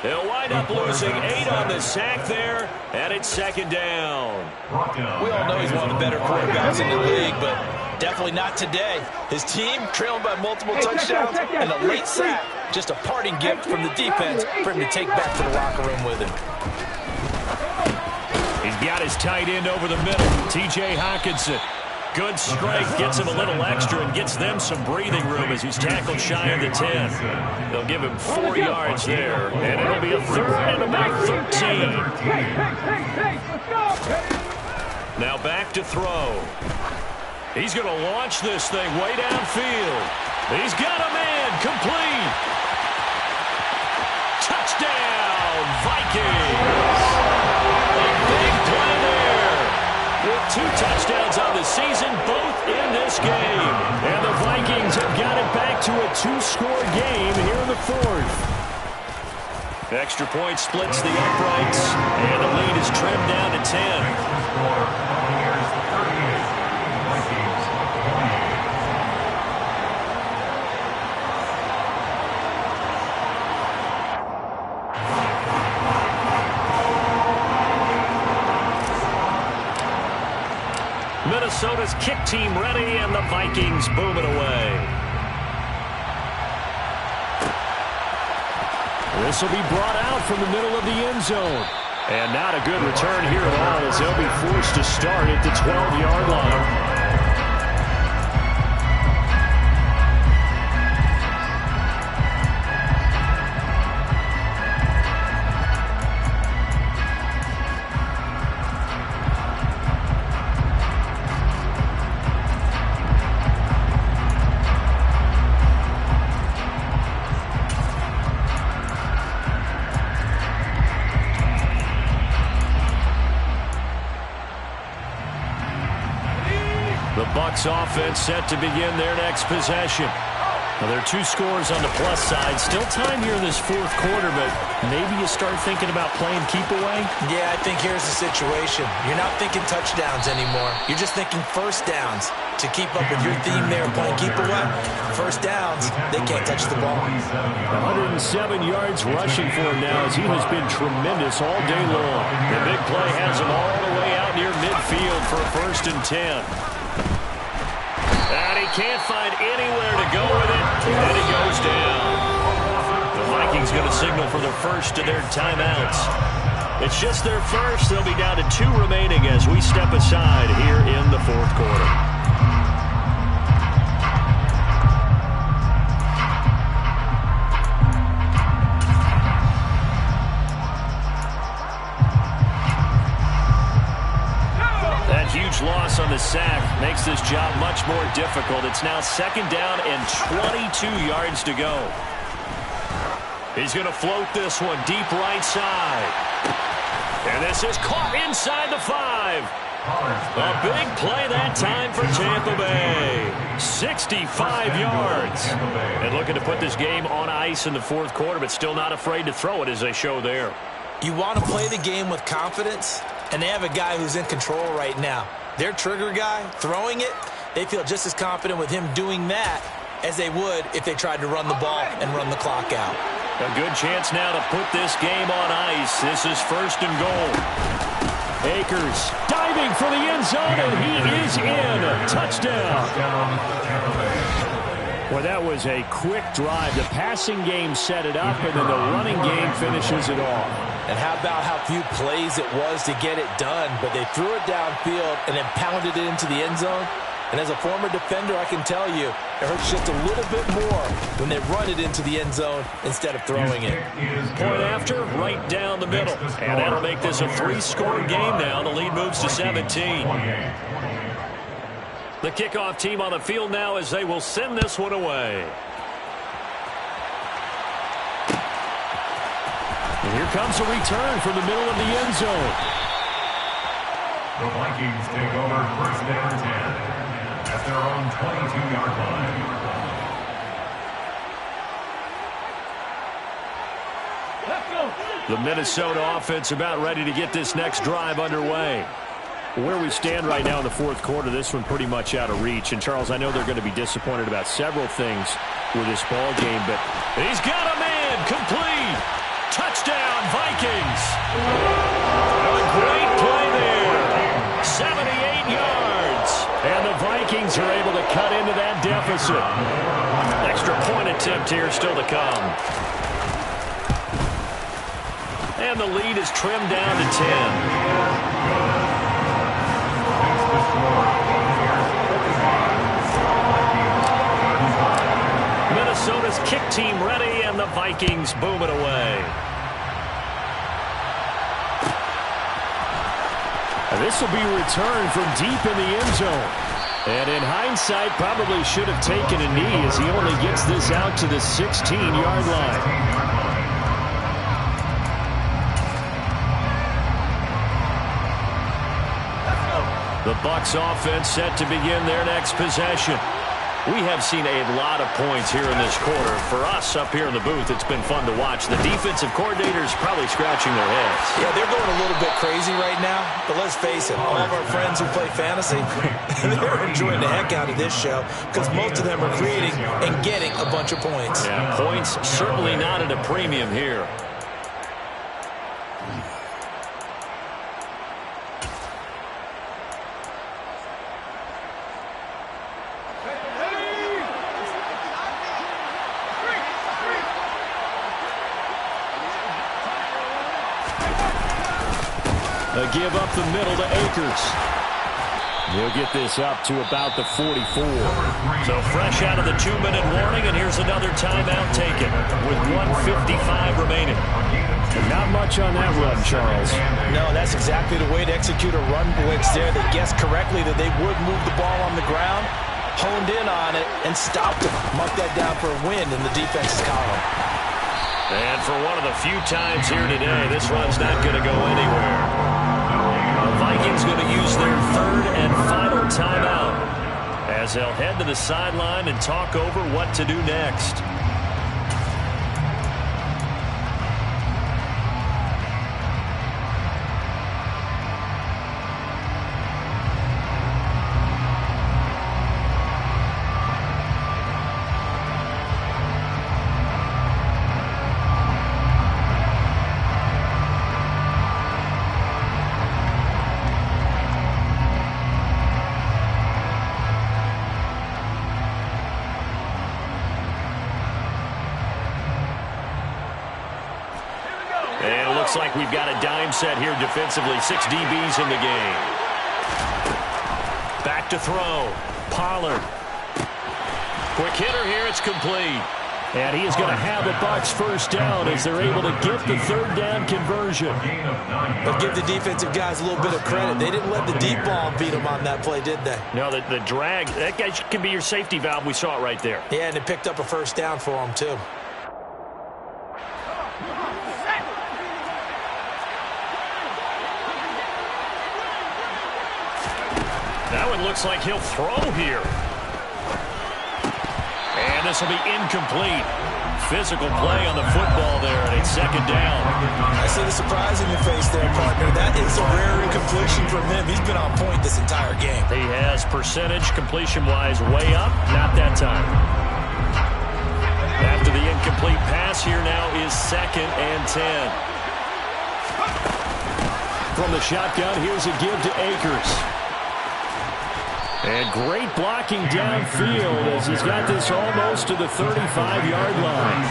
They'll wind up losing 8 on the sack there, and it's 2nd down. We all know he's one of the better quarterbacks in the league, but definitely not today. His team trailing by multiple touchdowns and a late sack. Just a parting gift from the defense for him to take back to the locker room with him. He's got his tight end over the middle, T.J. Hockenson. Good strength, gets him a little extra and gets them some breathing room as he's tackled shy of the 10. They'll give him 4 yards there, and it'll be a 3rd and about 13. Now back to throw. He's going to launch this thing way downfield. He's got a man, complete. Touchdown, Vikings. A big play there. With 2 touchdowns on the season, both in this game. And the Vikings have got it back to a 2-score game here in the 4th. Extra point splits the uprights, and the lead is trimmed down to 10. Minnesota's kick team ready, and the Vikings boom it away. This will be brought out from the middle of the end zone. And not a good return here at all as they'll be forced to start at the 12-yard line. Bucs offense set to begin their next possession. Well, there are 2 scores on the plus side. Still time here in this fourth quarter, but maybe you start thinking about playing keep away? Yeah, I think here's the situation. You're not thinking touchdowns anymore. You're just thinking first downs. To keep up with your theme there, playing keep away, first downs, they can't touch the ball. 107 yards rushing for him now as he has been tremendous all day long. The big play has him all the way out near midfield for a 1st and 10. And he can't find anywhere to go with it, and he goes down. The Vikings going to signal for their first of their timeouts. It's just their first. They'll be down to 2 remaining as we step aside here in the fourth quarter. Huge loss on the sack makes this job much more difficult. It's now 2nd down and 22 yards to go. He's going to float this one deep right side. And this is caught inside the 5. A big play that time for Tampa Bay. 65 yards. And looking to put this game on ice in the fourth quarter, but still not afraid to throw it as they show there. You want to play the game with confidence? And they have a guy who's in control right now. Their trigger guy, throwing it, they feel just as confident with him doing that as they would if they tried to run the ball and run the clock out. A good chance now to put this game on ice. This is 1st and goal. Akers diving for the end zone, and he is in. Touchdown. Well, that was a quick drive. The passing game set it up, and then the running game finishes it off. And how about how few plays it was to get it done, but they threw it downfield and then pounded it into the end zone. And as a former defender, I can tell you, it hurts just a little bit more when they run it into the end zone instead of throwing it. Point after, right down the middle. And that'll make this a 3-score game now. The lead moves to 17. The kickoff team on the field now as they will send this one away. And here comes a return from the middle of the end zone. The Vikings take over 1st and 10 at their own 22-yard line. The Minnesota offense about ready to get this next drive underway. Where we stand right now in the fourth quarter, this one pretty much out of reach. And, Charles, I know they're going to be disappointed about several things with this ball game, but he's got a man complete. Touchdown, Vikings. A great play there. 78 yards. And the Vikings are able to cut into that deficit. Extra point attempt here still to come. And the lead is trimmed down to 10. Minnesota's kick team ready, and the Vikings boom it away. And this will be returned from deep in the end zone. And in hindsight, probably should have taken a knee as he only gets this out to the 16-yard line. The Bucs offense set to begin their next possession. We have seen a lot of points here in this quarter. For us up here in the booth, it's been fun to watch. The defensive coordinators probably scratching their heads. Yeah, they're going a little bit crazy right now. But let's face it, all of our friends who play fantasy, they're enjoying the heck out of this show because most of them are creating and getting a bunch of points. Yeah, points certainly not at a premium here. A give up the middle to Akers. He'll get this up to about the 44. So fresh out of the 2-minute warning, and here's another timeout taken with 1:55 remaining. And not much on that run, Charles. No, that's exactly the way to execute a run blitz there. They guessed correctly that they would move the ball on the ground, honed in on it, and stopped it. Mark that down for a win in the defense's column. And for one of the few times here today, this run's not going to go anywhere. The Vikings going to use their third and final timeout as they'll head to the sideline and talk over what to do next. And it looks like we've got a dime set here defensively. 6 DBs in the game. Back to throw. Pollard. Quick hitter here. It's complete. And he is going to have the Bucs first down as they're able to get the third down conversion. But give the defensive guys a little bit of credit. They didn't let the deep ball beat them on that play, did they? No, the drag, that guy can be your safety valve. We saw it right there. Yeah, and it picked up a first down for them, too. That one looks like he'll throw here. And this will be incomplete. Physical play on the football there, and it's second down. I see the surprise in your face there, partner. That is a rare incompletion from him. He's been on point this entire game. He has percentage completion-wise way up. Not that time. After the incomplete pass, here now is 2nd and 10. From the shotgun, here's a give to Akers. And great blocking downfield as he's got this almost to the 35-yard line.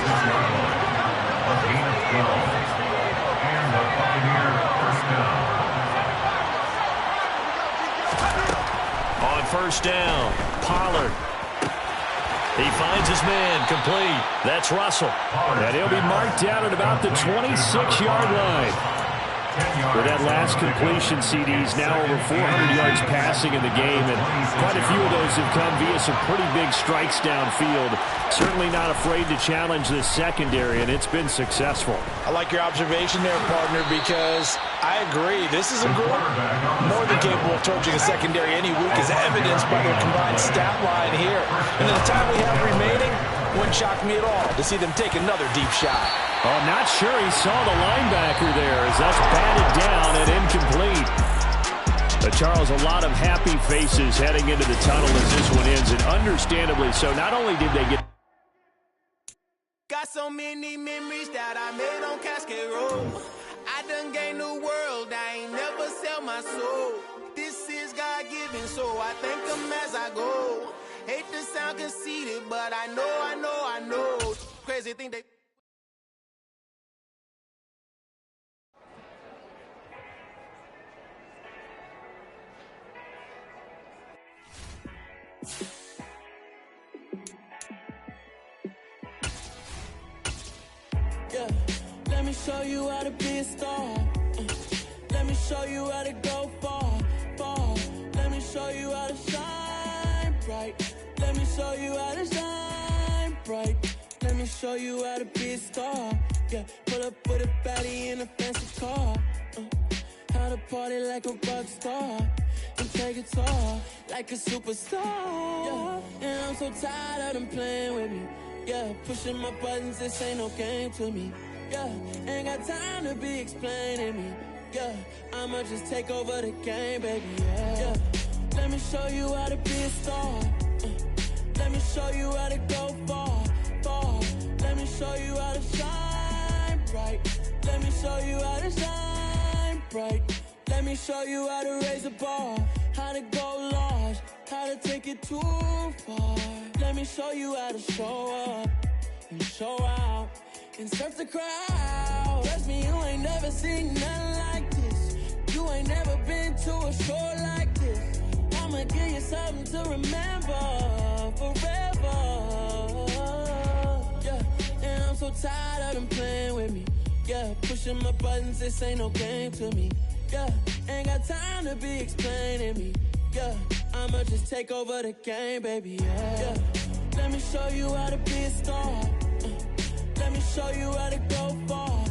On first down, Pollard. He finds his man, complete. That's Russell. And he'll be marked down at about the 26-yard line. With that last completion, CD's now over 400 yards passing in the game, and quite a few of those have come via some pretty big strikes downfield. Certainly not afraid to challenge this secondary, and it's been successful. I like your observation there, partner, because I agree. This is a group more than capable of torching a secondary any week, as evidenced by their combined stat line here. And in the time we have remaining, wouldn't shock me at all to see them take another deep shot. Oh, not sure he saw the linebacker there as that's batted down and incomplete. Charles, a lot of happy faces heading into the tunnel as this one ends, and understandably so. Not only did they get... Got so many memories that I made on Cascade Road. I done gained the world, I ain't never sell my soul. This is God-given, so I thank him as I go. Hate to sound conceited, but I know. Crazy thing they... Yeah, let me show you how to be a star. Let me show you how to go far. Let me show you how to shine bright. Let me show you how to shine bright. Let me show you how to be a star. Yeah, pull up with a baddie in a fancy car. How to party like a rock star and play guitar like a superstar. Yeah, and I'm so tired of them playing with me. Yeah, pushing my buttons, this ain't no game to me. Yeah, ain't got time to be explaining me. Yeah, I'ma just take over the game, baby. Yeah, let me show you how to be a star. Let me show you how to go far. Let me show you how to shine bright. Let me show you how to shine bright. Let me show you how to raise the bar, how to go large, how to take it too far. Let me show you how to show up and show out and surf the crowd. Trust me, you ain't never seen nothing like this. You ain't never been to a show like this. I'ma give you something to remember forever. Yeah, and I'm so tired of them playing with me. Yeah, pushing my buttons, this ain't no game to me. Yeah, ain't got time to be explaining me. Yeah, I'ma just take over the game, baby. Yeah, let me show you how to be a star. Let me show you how to go far.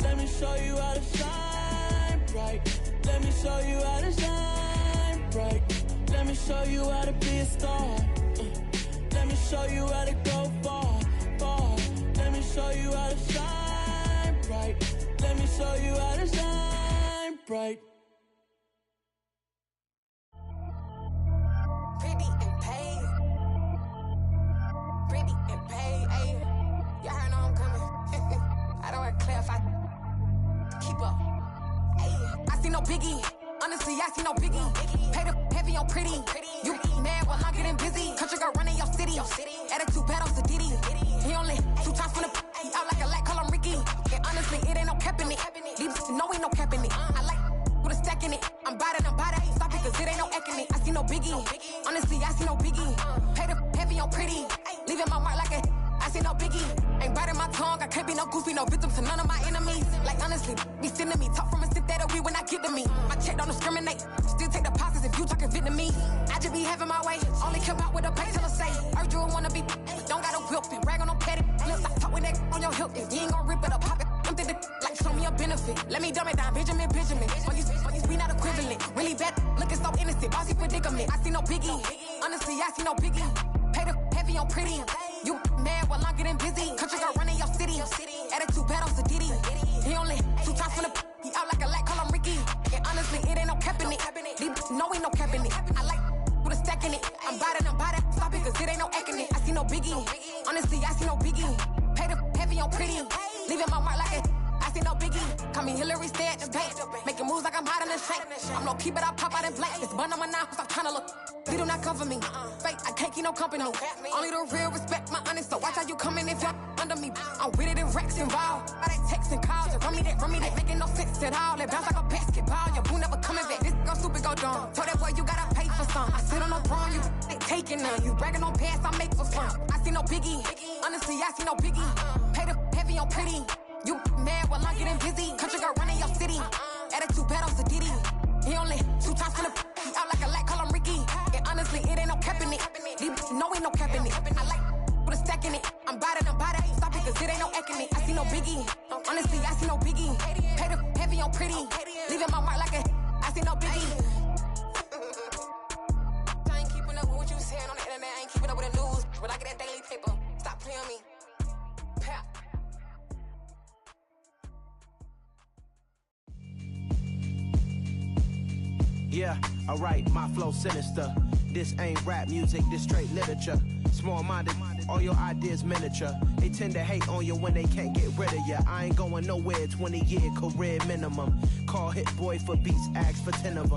Let me show you how to shine bright. Let me show you how to shine bright. Let me show you how to be a star. Let me show you how to go far, far. Let me show you how to shine bright. Let me show you how to shine bright. Pretty and paid. Pretty and paid, ayy. Y'all heard I'm coming. I don't want to clarify. Keep up. Ayy. I see no biggie. Honestly, I see no biggie. Paid up heavy on pretty. You mad while I'm getting busy. Country girl running your city. Attitude bad on Sadidi. He only 2 times from the he out like a light, call him Ricky. And honestly, it ain't no cap in it. These know ain't no cap in it. I like with a stack in it. I'm by that. Stop it, cause it ain't no eck in it. I see no biggie. Honestly, I see no biggie. Paid up heavy on pretty. Leaving my mark like a I see no biggie. Ain't biting my tongue. I can't be no goofy, no victim to none of my enemies. Like honestly, be sending me talk from a sit that we when I get to me. My check don't discriminate. Still take the pauses if you talking Vietnamese. I just be having my way. Only care about what the pay tell us say. Urge you wanna be, don't got no whip and rag on no petty. Let's stop talk with that on your hip. If you ain't gon' rip it up, pop it. I'm thinking like show me a benefit. Let me dumb it down, Benjamin. On these we not equivalent. Really bad, looking so innocent. Bossy predicament. I see no biggie. Honestly, I see no biggie. Paid up heavy on pretty. You mad while I'm getting busy. Country girl running your city. Attitude bad on Sadidi. He only 2 times from the he out like a light, call him Ricky. And honestly, it ain't no cap in it. These know ain't no cap in it. I like with a stack in it. I'm by that. Stop it, cause it ain't no eck in it. I see no biggie. Honestly, I see no biggie. Paid up heavy on pretty. Leaving my mark like a I see no biggie. Call me Hillary, stay at the bank. Making moves like I'm hiding in shank. I'm low key, but I pop out in blank. It's bun on my knife, stop trying to look. They do not cover me. Fake, I can't keep no company. Only the real respect my honest. So watch how you coming if you're under me. I'm with it in racks involved. I they text and calls. Just run me that. Making no sense at all. They bounce like a basketball. Your boo never coming back. This go stupid, go dumb. Told that boy you gotta pay for some. I sit on no throne, you ain't taking none. You bragging on pants, I make for fun. I see no biggie. Honestly, I see no biggie. Paid up heavy on pretty. You mad while I'm getting busy. Country girl running your city. Attitude bad on Sadidi. He only 2 times from the he out like a light, call him Ricky. And honestly, it ain't no cap in it. These know ain't no cap in it. I like with a stack in it. I'm by that. Stop it, cause it ain't no eck in it. I see no biggie. Honestly, I see no biggie. Paid up heavy on pretty. Leaving my mark like a I see no biggie. I ain't keeping up with what you saying on the internet. I ain't keeping up with the news. But I get that daily paper. Stop playing me. Pap. Yeah, alright, my flow sinister. This ain't rap music, this straight literature. Small-minded, all your ideas miniature. They tend to hate on you when they can't get rid of you. I ain't going nowhere, 20-year career minimum. Call Hit Boy for beats, ask for 10 of them.